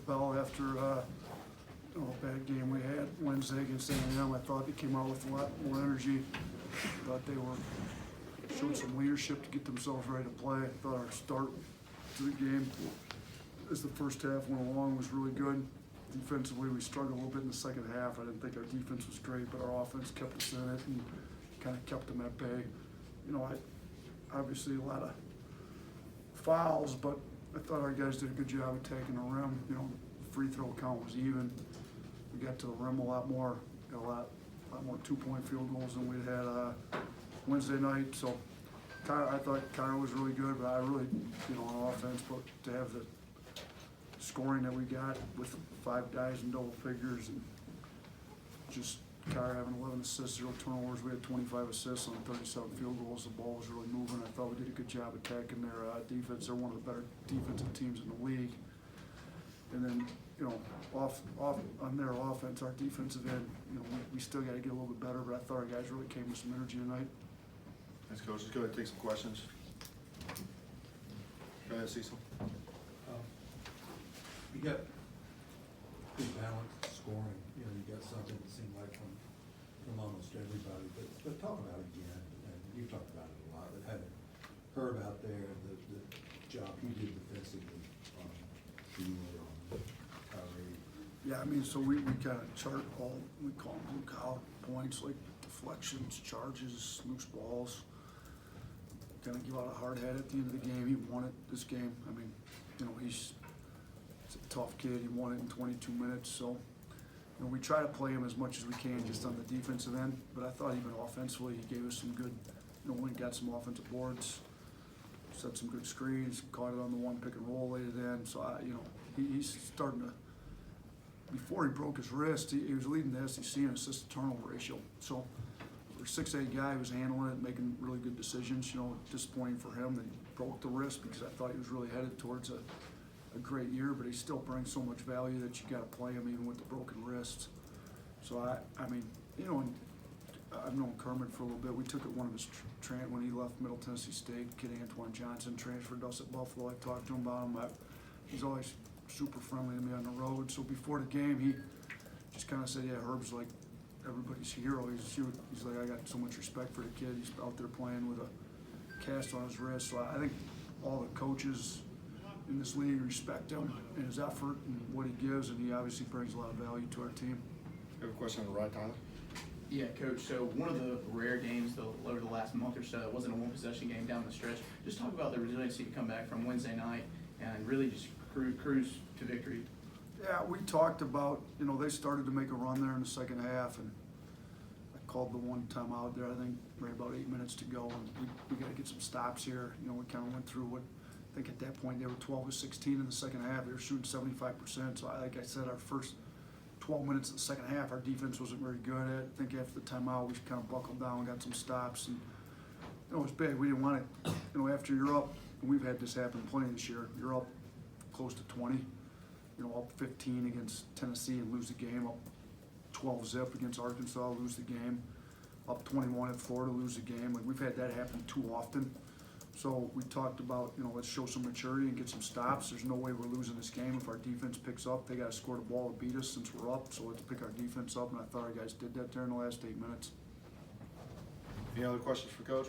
bell after a bad game we had Wednesday against A&M. I thought they came out with a lot more energy. Thought they showed some leadership to get themselves ready to play. I thought our start to the game as the first half went along was really good. Defensively, we struggled a little bit in the second half. I didn't think our defense was great, but our offense kept us in it and kind of kept them at bay. Obviously a lot of fouls, but I thought our guys did a good job of taking the rim. The free throw count was even. We got to the rim a lot more, a lot more 2-point field goals than we'd had Wednesday night. So I thought Kyra was really good, but I really, on offense, but to have the scoring that we got with 5 guys in double figures and just Kyra having 11 assists, 0 turnovers. We had 25 assists on 37 field goals. The ball was really moving. I thought we did a good job attacking their defense. They're one of the better defensive teams in the league. And then, off on their offense, our defensive end, we still got to get a little bit better, but I thought our guys really came with some energy tonight. Thanks, Coach. Let's go ahead and take some questions. Go ahead, Cecil. You got good balanced scoring. You got something that seemed like from almost everybody. But talk about it again. And you've talked about it a lot, but having heard out there the job you did defensively on Sheila, on Kyrie. Yeah, so we kind of chart all, we call them blue collar points, like deflections, charges, loose balls. Kind of give out a hard head at the end of the game. He won it this game. He's a tough kid. He won it in 22 minutes. So, we try to play him as much as we can just on the defensive end. But I thought even offensively, he gave us some good, we got some offensive boards, set some good screens, caught it on the one pick and roll, laid it in. So, he's starting to, before he broke his wrist, he was leading the SEC in assist to turnover ratio. So, for a 6'8" guy, he was handling it, making really good decisions. Disappointing for him that he broke the wrist because I thought he was really headed towards a great year, but he still brings so much value that you got to play him even with the broken wrists. So and I've known Kermit for a little bit. We took it one of his when he left Middle Tennessee State. Kid Antoine Johnson transferred to us at Buffalo. I talked to him about him. He's always super friendly to me on the road. So before the game, he just kind of said, "Yeah, Herb's like everybody's hero." He's like, "I got so much respect for the kid. He's out there playing with a cast on his wrist." So I think all the coaches in this league respect him and his effort and what he gives, and he obviously brings a lot of value to our team. You have a question on the right, Tyler? Yeah, Coach. So one of the rare games over the last month or so, it wasn't a one-possession game down the stretch. Just talk about the resiliency to come back from Wednesday night and really just cruise to victory. Yeah, we talked about, they started to make a run there in the second half, and I called the one time out there, I think right about 8 minutes to go, and we got to get some stops here. We kind of went through what, I think at that point they were 12 of 16 in the second half. They were shooting 75%. So like I said, our first 12 minutes of the second half, our defense wasn't very good at it. I think after the timeout, we kind of buckled down, got some stops, and it was big. We didn't want it. After you're up, and we've had this happen plenty this year. You're up close to 20. Up 15 against Tennessee and lose the game. Up 12 zip against Arkansas, lose the game. Up 21 at Florida, lose the game. Like we've had that happen too often. So we talked about, let's show some maturity and get some stops. There's no way we're losing this game. If our defense picks up, they got to score the ball to beat us since we're up. So let's pick our defense up, and I thought our guys did that there in the last 8 minutes. Any other questions for Coach?